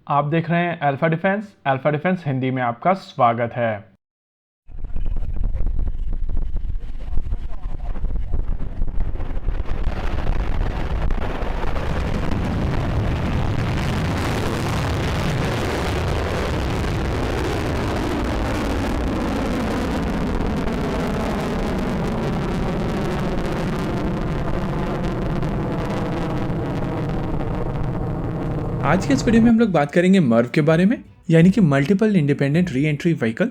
आप देख रहे हैं अल्फा डिफेंस हिंदी में आपका स्वागत है। आज के इस वीडियो में हम लोग बात करेंगे मर्व के बारे में, यानी कि multiple independent re entry vehicle.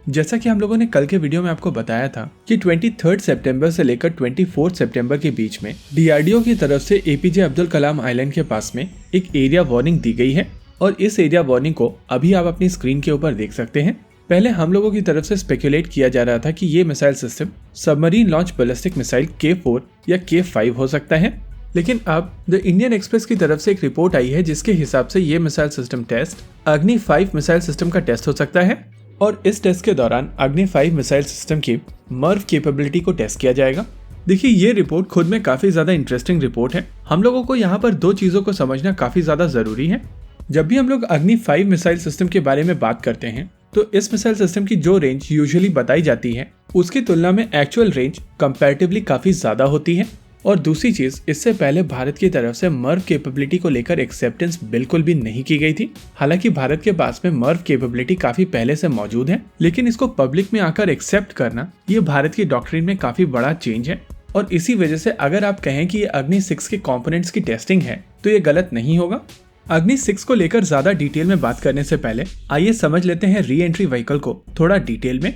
जैसा कि हम लोगों ने कल के वीडियो में आपको बताया था कि 23 सितंबर से लेकर 24 सितंबर के बीच में डीआरडीओ की तरफ से एपीजे अब्दुल कलाम आइलैंड के पास में एक एरिया वार्निंग दी गई है और इस एरिया वार्निंग को अभी आप अपनी स्क्रीन के ऊपर देख सकते हैं। पहले हम लोगों की तरफ से स्पेकुलेट किया जा रहा था कि ये missile system submarine launch ballistic missile K4 या K5 हो सकता है, लेकिन अब द इंडियन एक्सप्रेस की तरफ से एक रिपोर्ट आई है जिसके हिसाब से ये मिसाइल सिस्टम टेस्ट अग्नि 5 मिसाइल सिस्टम का टेस्ट हो सकता है और इस टेस्ट के दौरान अग्नि 5 मिसाइल सिस्टम की मर्व कैपेबिलिटी को टेस्ट किया जाएगा। देखिए, ये रिपोर्ट खुद में काफी ज्यादा इंटरेस्टिंग रिपोर्ट है। हम लोगों को यहाँ पर दो चीजों को समझना काफी ज्यादा जरूरी है। जब भी हम लोग अग्नि 5 मिसाइल सिस्टम के बारे में बात करते हैं तो इस मिसाइल सिस्टम की जो रेंज यूजुअली बताई जाती है उसकी तुलना में एक्चुअल रेंज कंपैरेटिवली काफी ज्यादा होती है। और दूसरी चीज, इससे पहले भारत की तरफ से मर्व कैपेबिलिटी को लेकर एक्सेप्टेंस बिल्कुल भी नहीं की गई थी। हालांकि भारत के पास में मर्व कैपेबिलिटी काफी पहले से मौजूद है, लेकिन इसको पब्लिक में आकर एक्सेप्ट करना ये भारत की डॉक्ट्रिन में काफी बड़ा चेंज है। और इसी वजह से अगर आप कहें कि ये अग्नि 6 के कंपोनेंट्स की टेस्टिंग है तो ये गलत नहीं होगा। अग्नि 6 को लेकर ज्यादा डिटेल में बात करने से पहले आइए समझ लेते हैं री एंट्री व्हीकल को थोड़ा डिटेल में।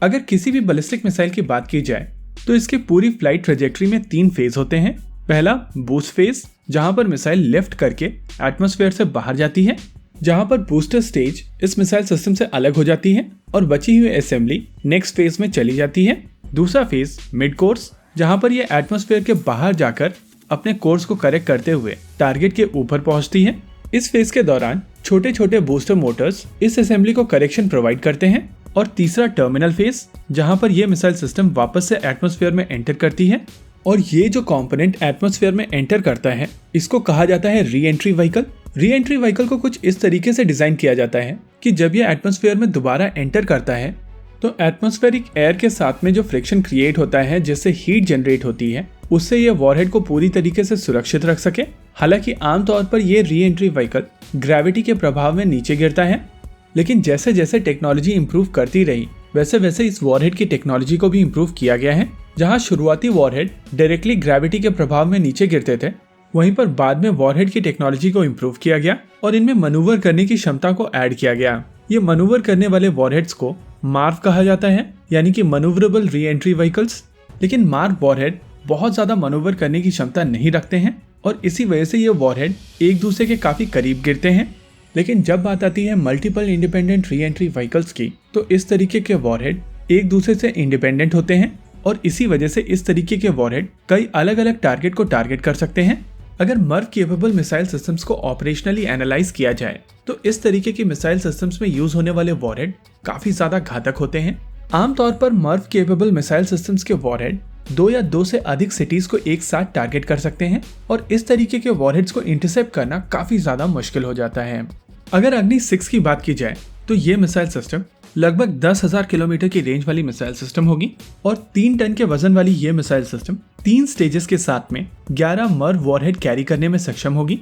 अगर किसी भी बैलिस्टिक मिसाइल की बात की जाए तो इसके पूरी फ्लाइट ट्रेजेक्ट्री में 3 फेज होते हैं। पहला बूस्ट फेज, जहां पर मिसाइल लिफ्ट करके एटमॉस्फेयर से बाहर जाती है, जहां पर बूस्टर स्टेज इस मिसाइल सिस्टम से अलग हो जाती है और बची हुई असेंबली नेक्स्ट फेज में चली जाती है। दूसरा फेज मिड कोर्स, जहां पर ये एटमॉस्फेयर के बाहर जाकर अपने कोर्स को करेक्ट करते हुए टारगेट के ऊपर पहुंचती है। इस फेज के दौरान छोटे छोटे बूस्टर मोटर्स इस असेंबली को करेक्शन प्रोवाइड करते हैं। और तीसरा टर्मिनल फेज, जहां पर यह मिसाइल सिस्टम वापस से एटमॉस्फेयर में एंटर करती है और ये जो कंपोनेंट एटमॉस्फेयर में एंटर करता है इसको कहा जाता है re entry vehicle. Re entry vehicle को कुछ इस तरीके से डिजाइन किया जाता है कि जब यह एटमॉस्फेयर में दोबारा एंटर करता है तो एटमॉस्फेरिक एयर के साथ में जो फ्रिक्शन क्रिएट होता है, जिससे हीट जनरेट होती है, उससे यह वॉरहेड को पूरी तरीके से सुरक्षित रख सके। हालांकि आमतौर पर यह री एंट्री व्हीकल ग्रेविटी के प्रभाव में नीचे गिरता है, लेकिन जैसे जैसे टेक्नोलॉजी इंप्रूव करती रही वैसे वैसे इस वॉरहेड की टेक्नोलॉजी को भी इंप्रूव किया गया है। जहां शुरुआती वॉरहेड डायरेक्टली ग्रेविटी के प्रभाव में नीचे गिरते थे, वहीं पर बाद में वॉरहेड की टेक्नोलॉजी को इंप्रूव किया गया और इनमें मनूवर करने की क्षमता को ऐड किया गया। ये मनूवर करने वाले वॉरहेड्स को मार्व कहा जाता है, यानी कि मनूवरेबल री एंट्री व्हीकल्स। लेकिन मार्व वॉरहेड बहुत ज्यादा मनूवर करने की क्षमता नहीं रखते हैं और इसी वजह से ये वॉरहेड एक दूसरे के काफी करीब गिरते हैं। लेकिन जब बात आती है multiple independent re entry vehicles की तो इस तरीके के वॉरहेड एक दूसरे से इंडिपेंडेंट होते हैं और इसी वजह से इस तरीके के वॉरहेड कई अलग अलग टारगेट को टारगेट कर सकते हैं। अगर मर्व केपेबल मिसाइल सिस्टम्स को ऑपरेशनली एनालाइज किया जाए तो इस तरीके की मिसाइल सिस्टम्स में यूज होने वाले वॉरहेड काफी ज्यादा घातक होते हैं। आमतौर पर मर्व केपेबल मिसाइल सिस्टम्स के वॉरहेड 2 या 2 से अधिक सिटीज को एक साथ टारगेट कर सकते हैं और इस तरीके के वॉरहेड्स को इंटरसेप्ट करना काफी ज्यादा मुश्किल हो जाता है। अगर अग्नि 6 की बात की जाए तो ये मिसाइल सिस्टम लगभग 10,000 किलोमीटर की रेंज वाली मिसाइल सिस्टम होगी और 3 टन के वजन वाली ये मिसाइल सिस्टम 3 स्टेजेस के साथ में 11 मर्व वॉरहेड कैरी करने में सक्षम होगी।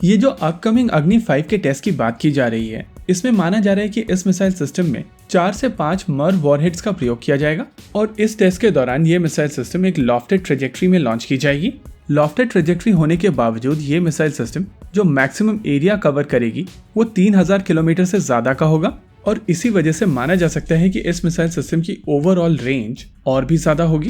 ये जो अपकमिंग अग्नि 5 के टेस्ट की बात की जा रही है, इसमें माना जा रहा है कि इस मिसाइल सिस्टम में 4 से 5 मर्व वॉरहेड्स का प्रयोग किया जाएगा और इस टेस्ट के दौरान ये मिसाइल सिस्टम एक लॉफ्टेड ट्रेजेक्ट्री में लॉन्च की जाएगी। लॉफ्टेड ट्रेजेक्ट्री होने के बावजूद ये मिसाइल सिस्टम जो मैक्सिमम एरिया कवर करेगी वो 3000 किलोमीटर से ज्यादा का होगा और इसी वजह से माना जा सकता है कि इस मिसाइल सिस्टम की ओवरऑल रेंज और भी ज्यादा होगी।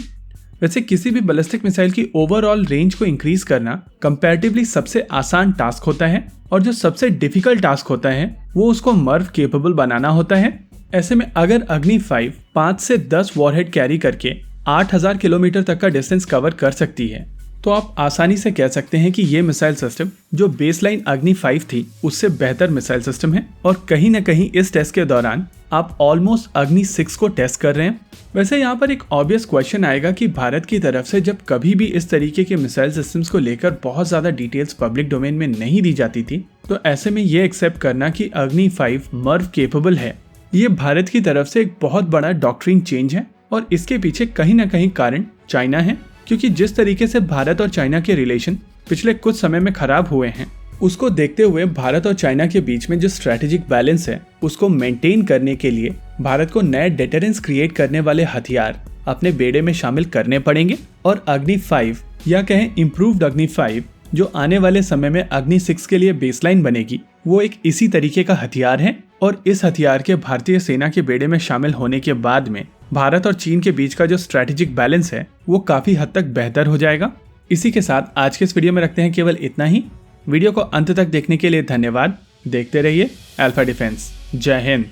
वैसे किसी भी बैलिस्टिक मिसाइल की ओवरऑल रेंज को इंक्रीज करना कंपैरेटिवली सबसे आसान टास्क होता है और जो सबसे डिफिकल्ट टास्क होता है वो उसको मर्व कैपेबल बनाना होता है। ऐसे में अगर अग्नि 5 से 10 वॉरहेड कैरी करके 8000 किलोमीटर तक का डिस्टेंस कवर कर सकती है तो आप आसानी से कह सकते हैं कि ये मिसाइल सिस्टम जो बेसलाइन अग्नि 5 थी उससे बेहतर मिसाइल सिस्टम है और कहीं न कहीं इस टेस्ट के दौरान आप ऑलमोस्ट अग्नि 6 को टेस्ट कर रहे हैं। वैसे यहाँ पर एक ऑब्वियस क्वेश्चन आएगा कि भारत की तरफ से जब कभी भी इस तरीके के मिसाइल सिस्टम्स को लेकर बहुत ज़्यादा डिटेल्स पब्लिक डोमेन में नहीं दी जाती थी, तो ऐसे में ये एक्सेप्ट करना कि अग्नि 5 मर्व केपेबल है, ये भारत की तरफ से एक बहुत बड़ा डॉक्ट्रिन चेंज है। और इसके पीछे कहीं ना कहीं कारण चाइना है, क्योंकि जिस तरीके से भारत और चाइना के रिलेशन पिछले कुछ समय में खराब हुए हैं, उसको देखते हुए भारत और चाइना के बीच में जो स्ट्रैटेजिक बैलेंस है उसको मेंटेन करने के लिए भारत को नए डेटरेंस क्रिएट करने वाले हथियार अपने बेड़े में शामिल करने पड़ेंगे। और अग्नि 5 या कहें इम्प्रूव्ड अग्नि 5 जो आने वाले समय में अग्नि 6 के लिए बेसलाइन बनेगी, वो एक इसी तरीके का हथियार है। और इस हथियार के भारतीय सेना के बेड़े में शामिल होने के बाद में भारत और चीन के बीच का जो स्ट्रैटेजिक बैलेंस है वो काफी हद तक बेहतर हो जाएगा। इसी के साथ आज के इस वीडियो में रखते हैं केवल इतना ही। वीडियो को अंत तक देखने के लिए धन्यवाद। देखते रहिए अल्फा डिफेंस। जय हिंद।